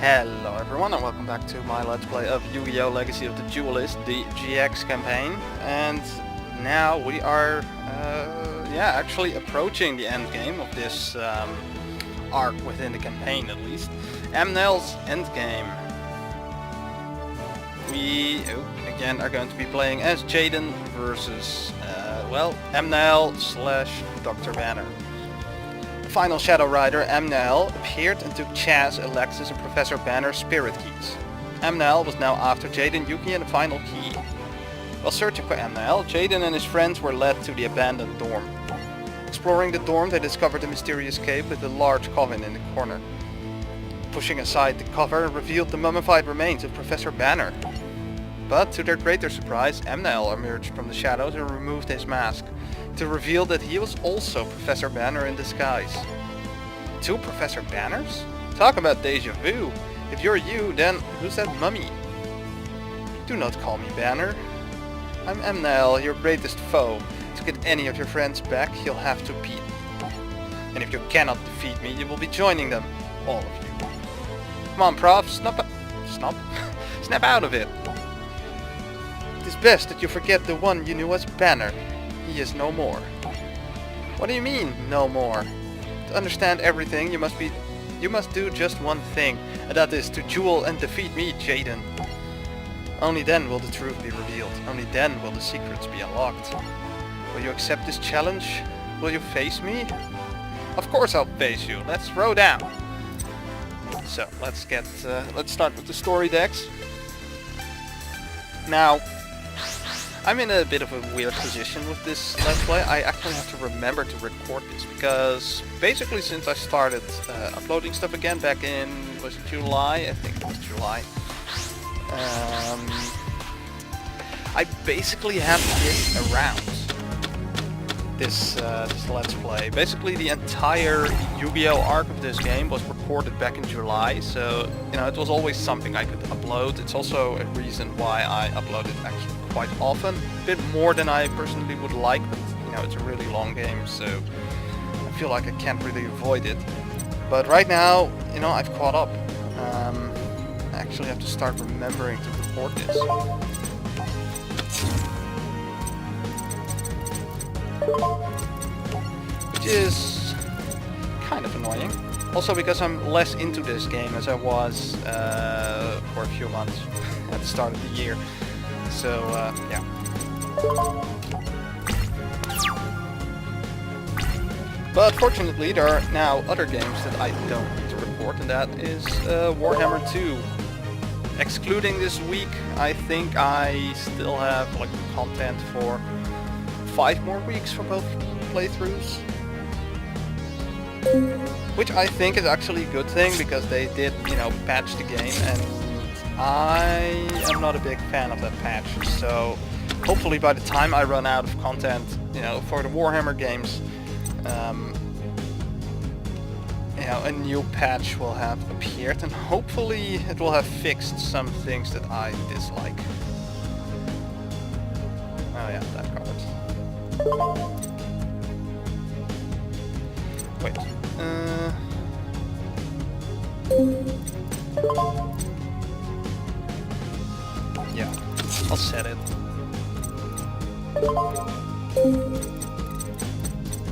Hello everyone and welcome back to my Let's Play of Yu-Gi-Oh! Legacy of the Duelist, the GX campaign. And now we are, actually approaching the end game of this arc within the campaign at least. Amnel's endgame. We, again, are going to be playing as Jaden versus, Amnel / Dr. Banner. Final Shadow Rider, Amnel, appeared and took Chaz, Alexis and Professor Banner's spirit keys. Amnel was now after Jaden, Yuki and the final key. While searching for Amnel, Jaden and his friends were led to the abandoned dorm. Exploring the dorm, they discovered a mysterious cave with a large coffin in the corner. Pushing aside the cover revealed the mummified remains of Professor Banner. But to their greater surprise, Amnel emerged from the shadows and removed his mask, to reveal that he was also Professor Banner in disguise. Two Professor Banners? Talk about deja vu. If you're you, then who's that mummy? Do not call me Banner. I'm Amnel, your greatest foe. To get any of your friends back, you'll have to beat me. And if you cannot defeat me, you will be joining them. All of you. Come on, Prof, snap out of it. It is best that you forget the one you knew as Banner. He is no more. What do you mean, no more? To understand everything, you must do just one thing, and that is to duel and defeat me, Jaden. Only then will the truth be revealed. Only then will the secrets be unlocked. Will you accept this challenge? Will you face me? Of course I'll face you. Let's throw down. So let's start with the story decks. Now, I'm in a bit of a weird position with this Let's Play. I actually have to remember to record this because basically since I started uploading stuff again back in, was it July? I think it was July. I basically have this around this Let's Play. Basically the entire Yu-Gi-Oh! Arc of this game was recorded back in July, so it was always something I could upload. It's also a reason why I upload it actually quite often. A bit more than I personally would like, but it's a really long game, so I feel like I can't really avoid it. But right now, I've caught up. I actually have to start remembering to record this. Which is kind of annoying. Also because I'm less into this game as I was for a few months at the start of the year. So, yeah. But fortunately there are now other games that I don't need to report, and that is Warhammer 2. Excluding this week, I think I still have content for 5 more weeks for both playthroughs. Which I think is actually a good thing, because they did, patch the game, and I am not a big fan of that patch. So hopefully by the time I run out of content, for the Warhammer games, a new patch will have appeared, and hopefully it will have fixed some things that I dislike. Oh yeah, that card. Wait. Yeah, I'll set it.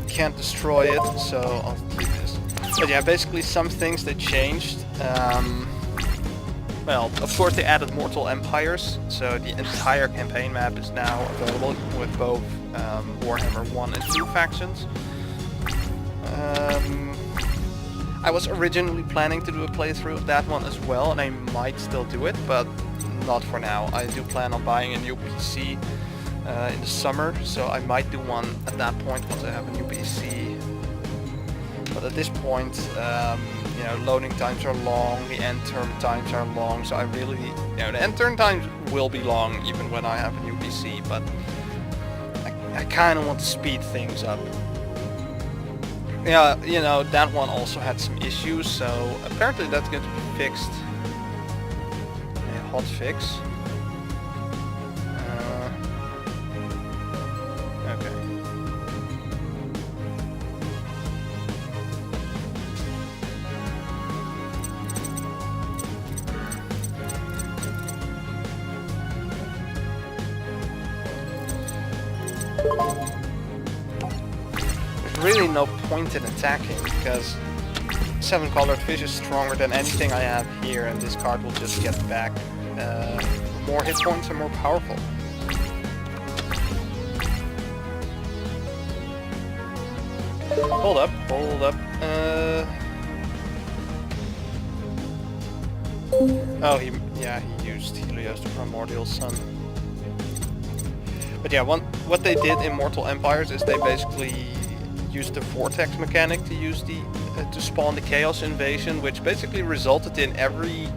Can't destroy it, so I'll keep this. But yeah, basically some things they changed. Well, of course they added Mortal Empires, so the entire campaign map is now available with both Warhammer 1 and 2 factions. I was originally planning to do a playthrough of that one as well, and I might still do it, but not for now. I do plan on buying a new PC in the summer, so I might do one at that point once I have a new PC. But at this point, loading times are long, the end turn times are long, so I really, the end turn times will be long even when I have a new PC, but I kind of want to speed things up. Yeah, that one also had some issues, so apparently that's going to be fixed. A hot fix. Okay. really no point in attacking, because 7 colored fish is stronger than anything I have here, and this card will just get back more hit points and more powerful. Hold up, hold up. Oh, he used Helios, the Primordial Sun. But yeah, what they did in Mortal Empires is they basically used the Vortex mechanic to use to spawn the Chaos Invasion, which basically resulted in every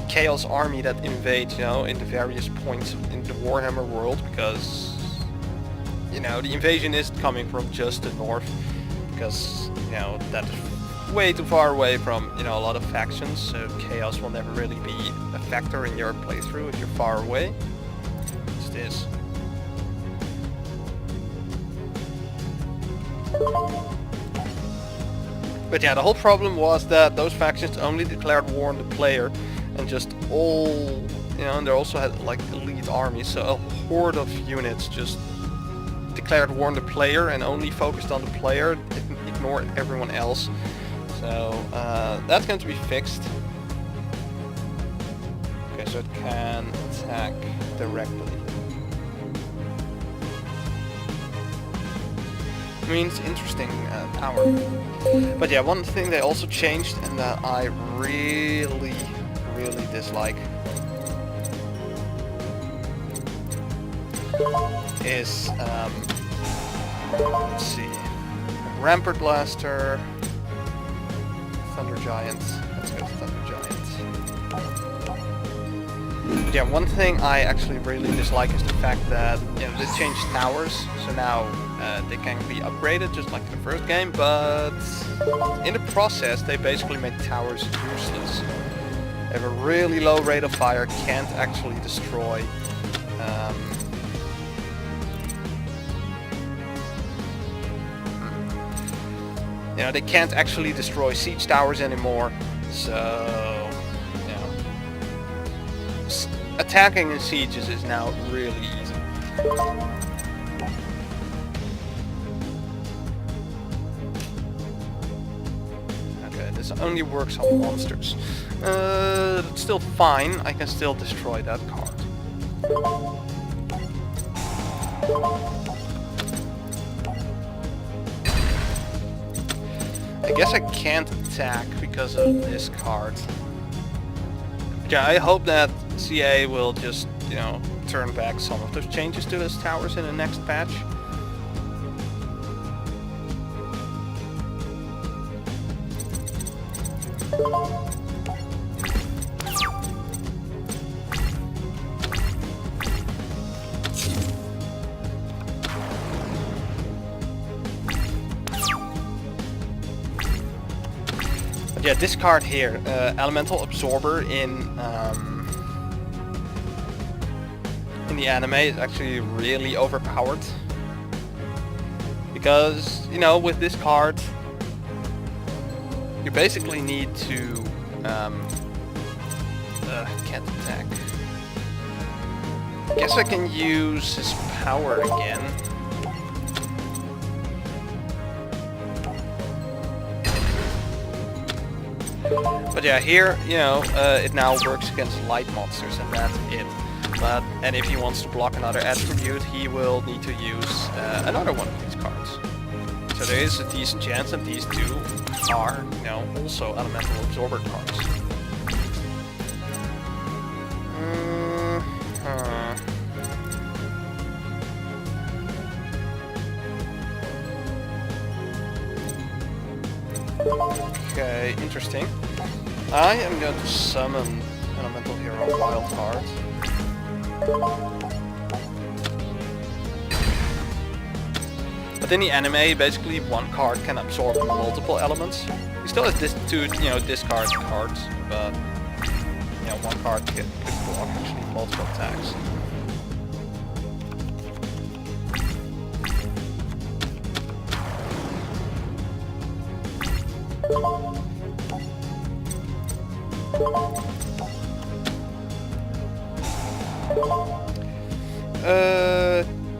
Chaos army that invades, in the various points in the Warhammer world, because, the invasion is coming from just the north, because, that is way too far away from, a lot of factions, so Chaos will never really be a factor in your playthrough if you're far away. It's this. But yeah, the whole problem was that those factions only declared war on the player, and just all, and they also had like elite armies, so a horde of units just declared war on the player and only focused on the player, ignored everyone else. So that's going to be fixed. Okay, so it can attack directly. I mean, it's interesting power. But yeah, one thing they also changed, and that I really dislike, is, let's see, Rampart Blaster, Thunder Giant. Let's go to Thunder Giant. But yeah, one thing I actually really dislike is the fact that, they changed towers, so now they can be upgraded just like in the first game, but in the process they basically make towers useless. They have a really low rate of fire, can't actually destroy they can't actually destroy siege towers anymore, so attacking in sieges is now really easy. Okay, this only works on monsters. It's still fine, I can still destroy that card. I guess I can't attack because of this card. Yeah, I hope that CA will just, turn back some of those changes to those towers in the next patch. But yeah, this card here, Elemental Absorber in the anime is actually really overpowered. Because, with this card, you basically need to, can't attack. I guess I can use his power again. But yeah, here, it now works against light monsters, and that's it. And if he wants to block another attribute, he will need to use another one of these cards. So there is a decent chance that these two are, also Elemental Absorber cards. Okay, interesting. I am going to summon Elemental Hero Wild Card. But in the anime, basically one card can absorb multiple elements. He still has this two, discard cards, but one card could block actually multiple attacks.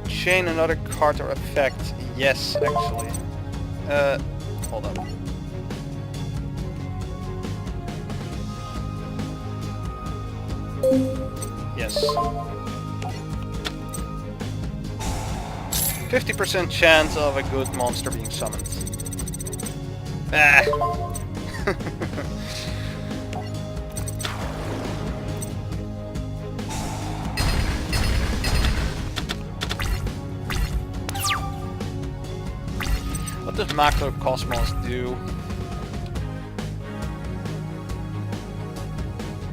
Chain another card or effect. Yes, actually. Hold up. Yes. 50% chance of a good monster being summoned. Ah! What does Macrocosmos do?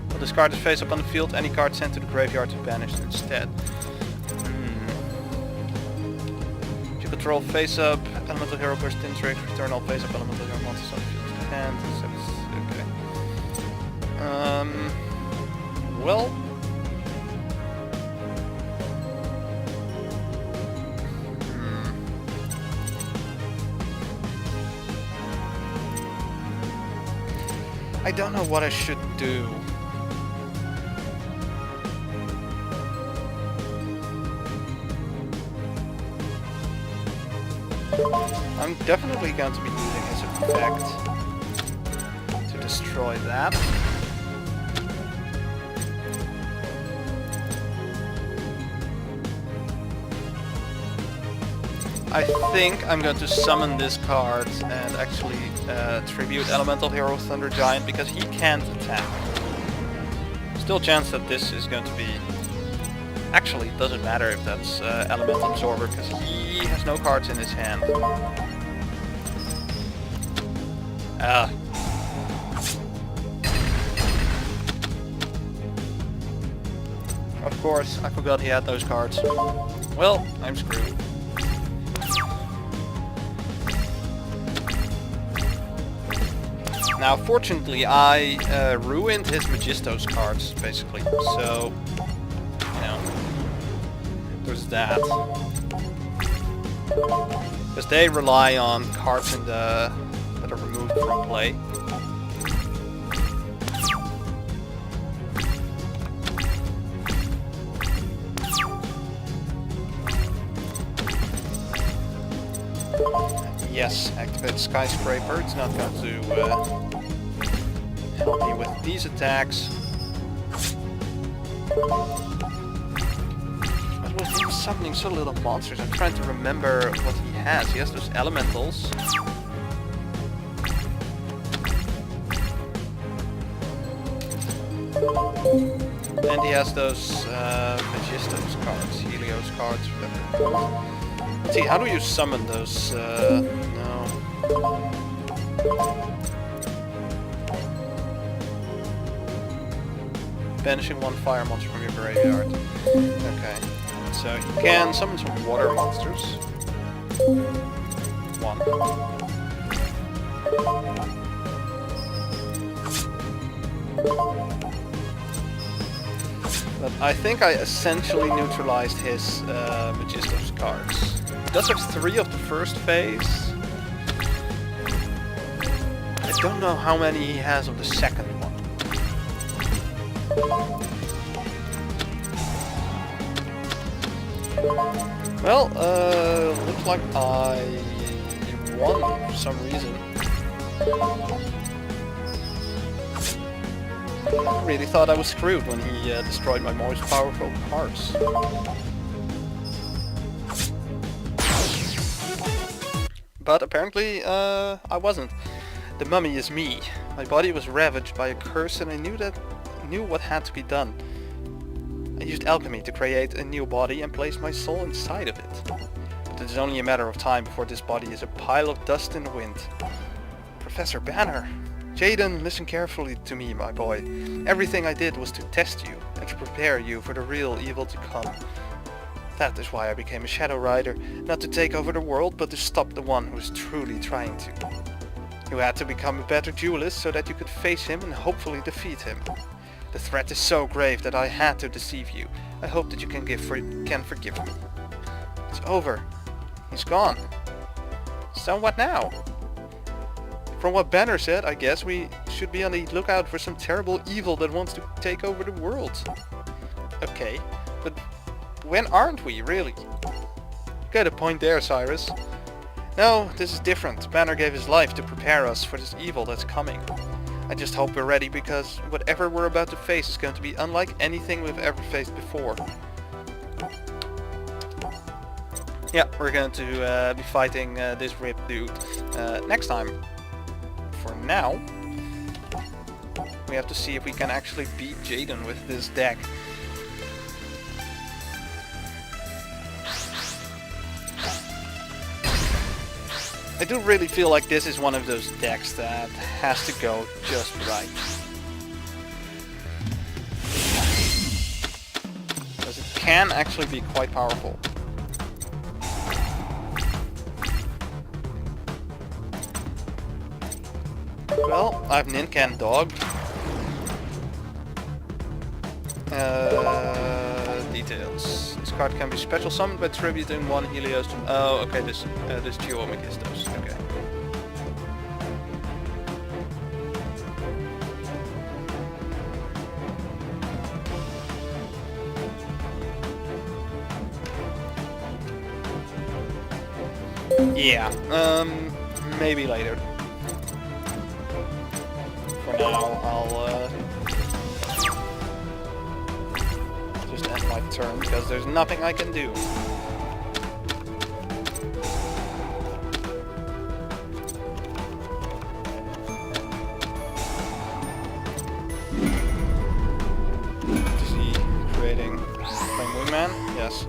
Well, discard is face up on the field, any card sent to the graveyard is banished instead. If you control face up, elemental hero burst interact, return all face up elemental hero monsters on the field to hand. Okay. Well. I don't know what I should do. I'm definitely going to be using his effect to destroy that. I think I'm going to summon this card and actually tribute Elemental Hero Thunder Giant because he can't attack. Still a chance that this is going to be... Actually, it doesn't matter if that's Elemental Absorber because he has no cards in his hand. Of course, I forgot he had those cards. Well, I'm screwed. Now, fortunately, I ruined his Magistos cards, basically. So, you know, there's that. Because they rely on cards in the that are removed from play. Yes, activate Skyscraper. It's not going to help me with these attacks. But with him summoning so little monsters, I'm trying to remember what he has. He has those elementals. And he has those Magistos cards, Helios cards, whatever. Let's see, how do you summon those? No. Banishing one fire monster from your graveyard. Okay. So you can summon some water monsters. One. But I think I essentially neutralized his Magistos cards. He does have 3 of the first phase. I don't know how many he has of the second one. Well, looks like I won for some reason. I really thought I was screwed when he destroyed my most powerful cards. But apparently, I wasn't. The mummy is me. My body was ravaged by a curse and I knew what had to be done. I used alchemy to create a new body and place my soul inside of it. But it is only a matter of time before this body is a pile of dust in the wind. Professor Banner! Jaden, listen carefully to me, my boy. Everything I did was to test you and to prepare you for the real evil to come. That is why I became a Shadow Rider, not to take over the world, but to stop the one who is truly trying to. You had to become a better duelist so that you could face him and hopefully defeat him. The threat is so grave that I had to deceive you. I hope that you can forgive me. It's over. He's gone. So what now? From what Banner said, I guess we should be on the lookout for some terrible evil that wants to take over the world. Okay, but when aren't we, really? Got a point there, Cyrus. No, this is different. Banner gave his life to prepare us for this evil that's coming. I just hope we're ready, because whatever we're about to face is going to be unlike anything we've ever faced before. Yeah, we're going to be fighting this ripped dude next time. For now, we have to see if we can actually beat Jaden with this deck. I do really feel like this is one of those decks that has to go just right. Because it can actually be quite powerful. Well, I have Nincan Dog. Details. This card can be special summoned by tributing one Helios to... Oh, okay, this duo Megistos. Okay. Yeah, maybe later. For now, I'll just end my turn, because there's nothing I can do. Is he creating Flame Wingman? Yes.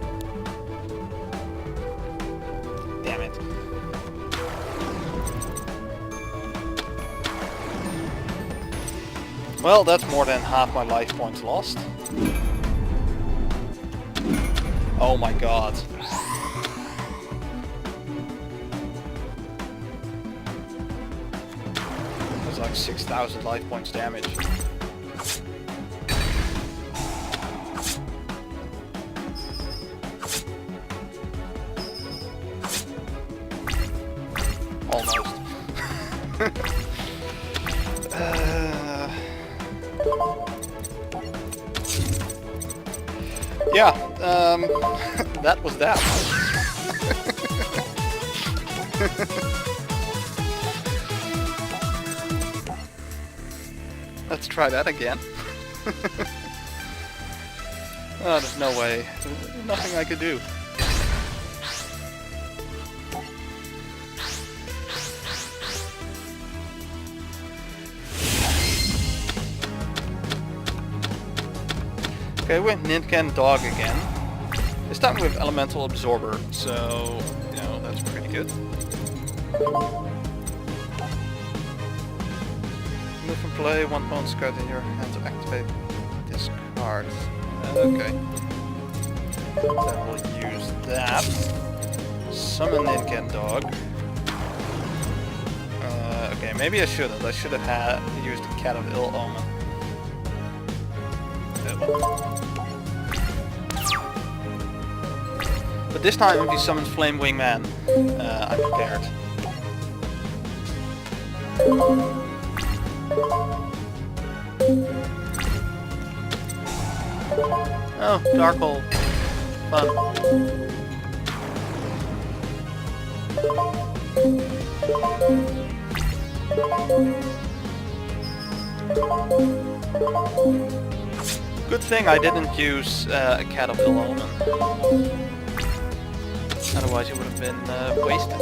Damn it. Well, that's more than half my life points lost. Oh my god. That's like 6,000 life points damage. Almost. Yeah, that was that. Let's try that again. Oh, there's no way. There's nothing I could do. Okay, with Nincan Dog again. This time with Elemental Absorber, so, you know, that's pretty good. Move and play, one opponent's card in your hand to activate this card. Okay. Then we'll use that. Summon Nincan Dog. Okay, maybe I shouldn't. I should have used the Cat of Ill Omen. But this time, if he summons Flame Wingman, I'm prepared. Oh, Dark Hole. Fun. Good thing I didn't use a Cat of Ill Omen. Otherwise it would have been wasted.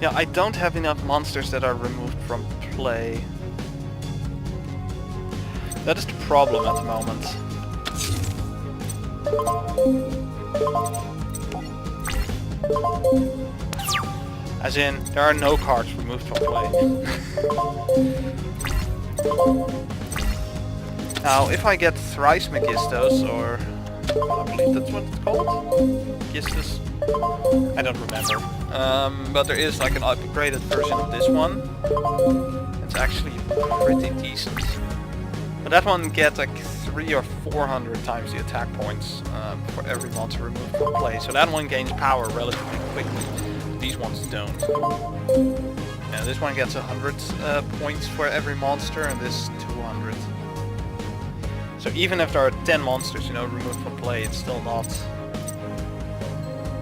Yeah, I don't have enough monsters that are removed from play. That is the problem at the moment. As in, there are no cards removed from play. Now, if I get thrice Megistos, or I believe that's what it's called? Megistos? I don't remember. But there is like an upgraded version of this one. It's actually pretty decent. But that one gets like 300 or 400 times the attack points for every monster removed from play. So that one gains power relatively quickly. These ones don't. Yeah, this one gets 100 points for every monster, and this 200. So even if there are 10 monsters, you know, removed from play, it's still not.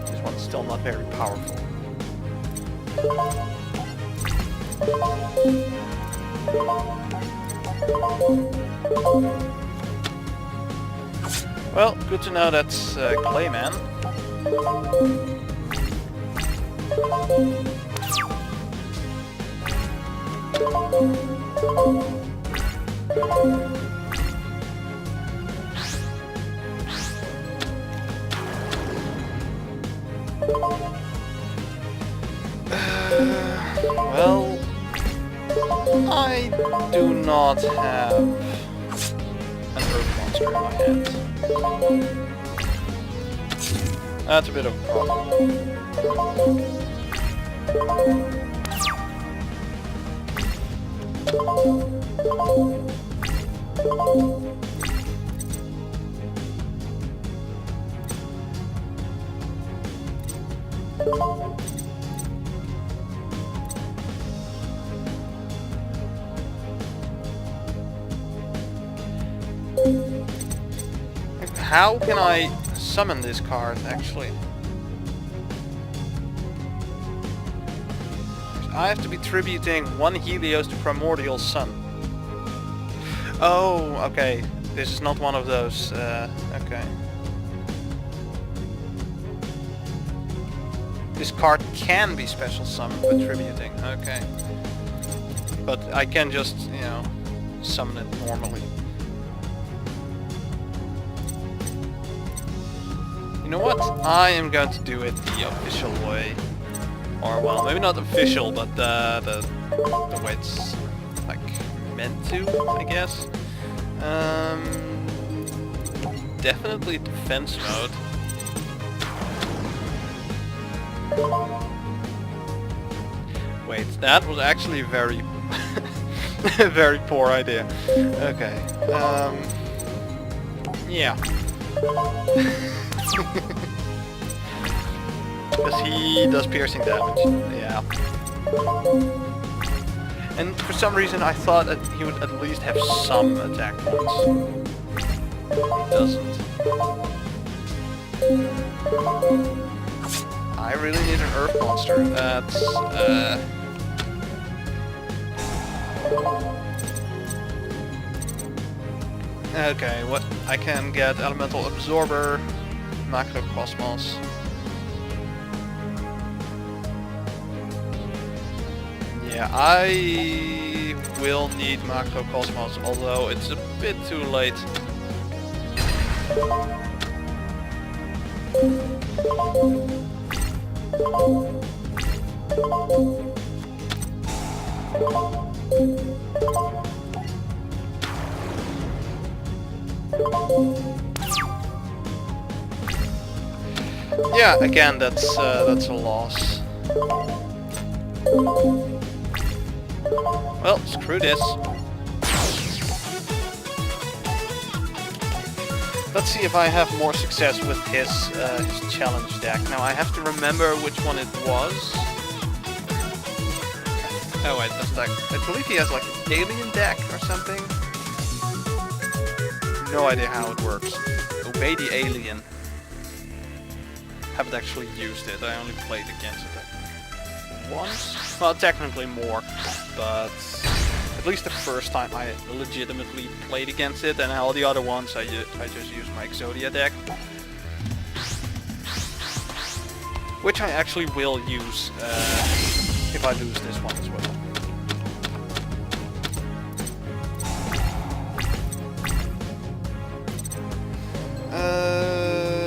This one's still not very powerful. Well, good to know that's Clayman. Well, I do not have an earth monster in my hand. That's a bit of a problem. How can I summon this card, actually? I have to be tributing one Helios to Primordial Sun. Oh, okay. This is not one of those. Okay. This card can be special summoned with tributing. Okay. But I can just, you know, summon it normally. You know what? I am going to do it the official way. Or, well, maybe not official, but the way it's, like, meant to, I guess. Definitely defense mode. Wait, that was actually a very, very poor idea. Okay. Yeah. Because he does piercing damage. Yeah. And for some reason I thought that he would at least have some attack points. He doesn't. I really need an earth monster. That's okay, what I can get Elemental Absorber, Macrocosmos. Yeah, I will need Macrocosmos, although it's a bit too late. Yeah, again, that's a loss. Well, screw this. Let's see if I have more success with his challenge deck. Now I have to remember which one it was. Oh wait, that's like, I believe he has like an alien deck or something. No idea how it works. Obey the Alien. Haven't actually used it, I only played against it once. Well, technically more, but at least the first time I legitimately played against it, and all the other ones I just used my Exodia deck. Which I actually will use if I lose this one as well.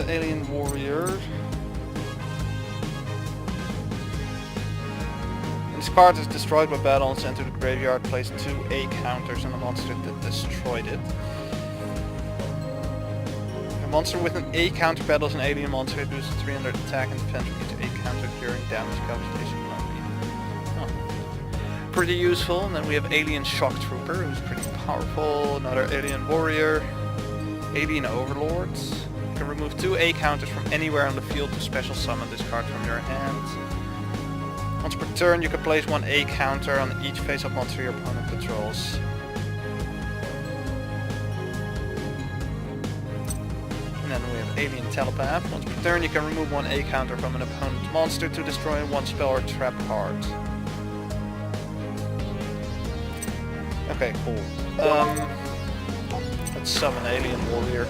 Alien Warrior. This card is destroyed by battle and sent to the graveyard. Place 2 A counters on a monster that destroyed it. A monster with an A counter battles an alien monster. It loses 300 attack and defense with each A counter during damage calculation. pretty useful. And then we have Alien Shock Trooper, who's pretty powerful. Another Alien Warrior. Alien Overlords. You can remove 2 A counters from anywhere on the field to special summon this card from your hand. Once per turn you can place 1 A counter on each face-up monster your opponent controls. And then we have Alien Telepath. Once per turn you can remove 1 A counter from an opponent's monster to destroy 1 spell or trap card. Okay, cool. Let's summon Alien Warrior.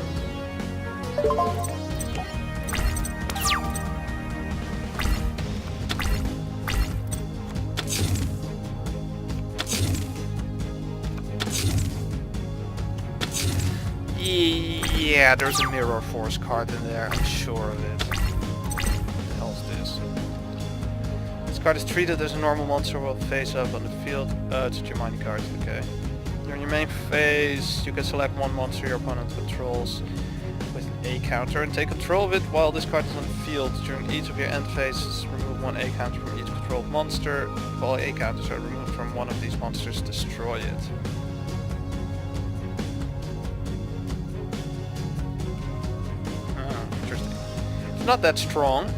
Yeah, there's a Mirror Force card in there, I'm sure of it. What the hell is this? This card is treated as a normal monster while face up on the field. It's your mining cards, okay. During your main phase, you can select 1 monster your opponent controls with an A counter and take control of it while this card is on the field. During each of your end phases, remove 1 A counter from each controlled monster. If all A counters are removed from one of these monsters, destroy it. Interesting. It's not that strong.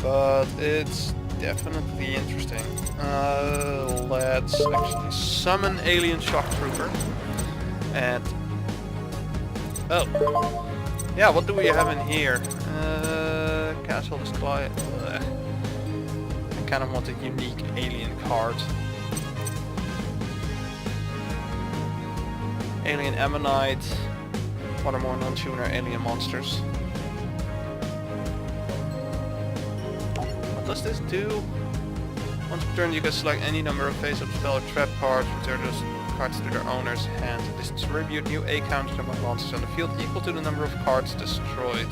But it's definitely interesting. Let's actually summon Alien Shock Trooper. And... oh. Yeah, what do we have in here? Castle Display. I kind of want a unique alien card. Alien Ammonite. 1 or more non-tuner alien monsters. What does this do? Once per turn you can select any number of face-up spell or trap cards, return those cards to their owner's hand. Distribute new A counters among monsters on the field equal to the number of cards destroyed.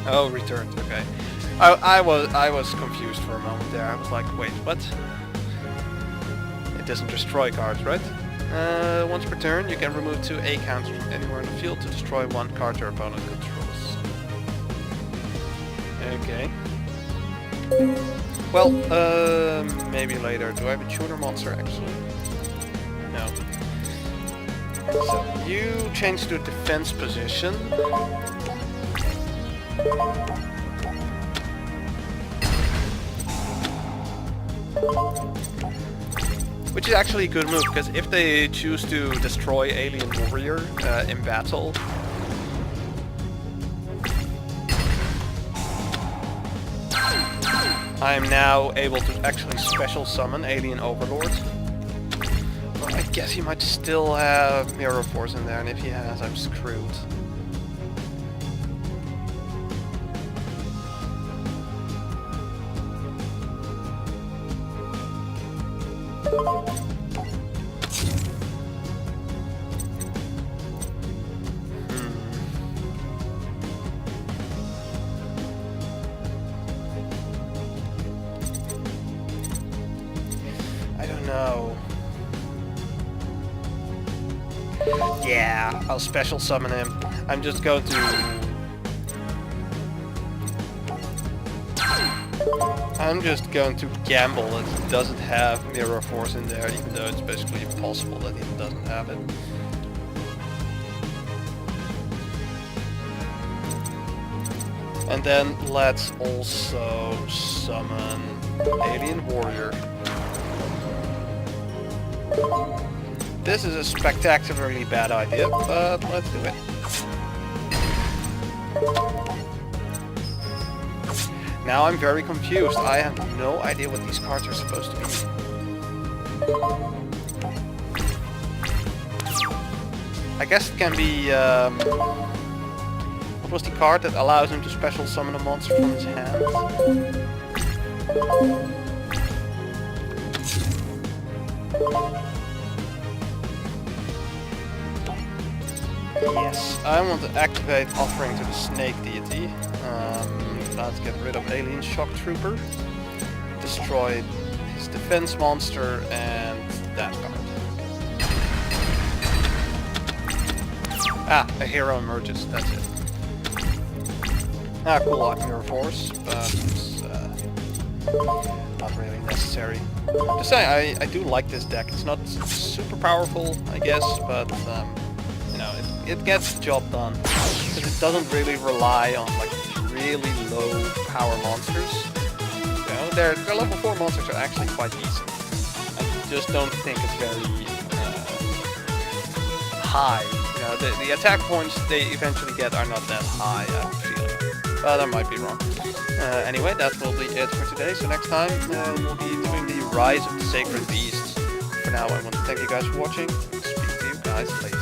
Oh, returned, okay. I was confused for a moment there. I was like, wait, what? It doesn't destroy cards, right? Once per turn you can remove 2 A counters from anywhere in the field to destroy 1 card your opponent controls. Okay. Well, maybe later. Do I have a tuner monster actually? No. So you change to defense position. Which is actually a good move, because if they choose to destroy Alien Warrior in battle, I am now able to actually special summon Alien Overlord. Well, I guess he might still have Mirror Force in there, and if he has, I'm screwed. I don't know. Yeah, I'll special summon him. I'm just going to... gamble that he doesn't have Mirror Force in there, even though it's basically impossible that he doesn't have it. And then let's also summon Alien Warrior. This is a spectacularly bad idea, but let's do it. Now I'm very confused. I have no idea what these cards are supposed to be. I guess it can be... what was the card that allows him to special summon a monster from his hand? Yes, I want to activate Offering to the Snake Deity. Let's get rid of Alien Shock Trooper. Destroy his defense monster and that card. Ah, a hero emerges, that's it. Ah, cool mirror force, but it's not really necessary. Just saying, I do like this deck. It's not super powerful, I guess, but you know, it gets the job done. Because it doesn't really rely on like really low power monsters. You know, their level 4 monsters are actually quite decent. I just don't think it's very high. You know, the attack points they eventually get are not that high, I have a feeling. But I might be wrong. Anyway, that will be it for today. So next time we'll be doing the Rise of the Sacred Beast. For now, I want to thank you guys for watching. Speak to you guys later.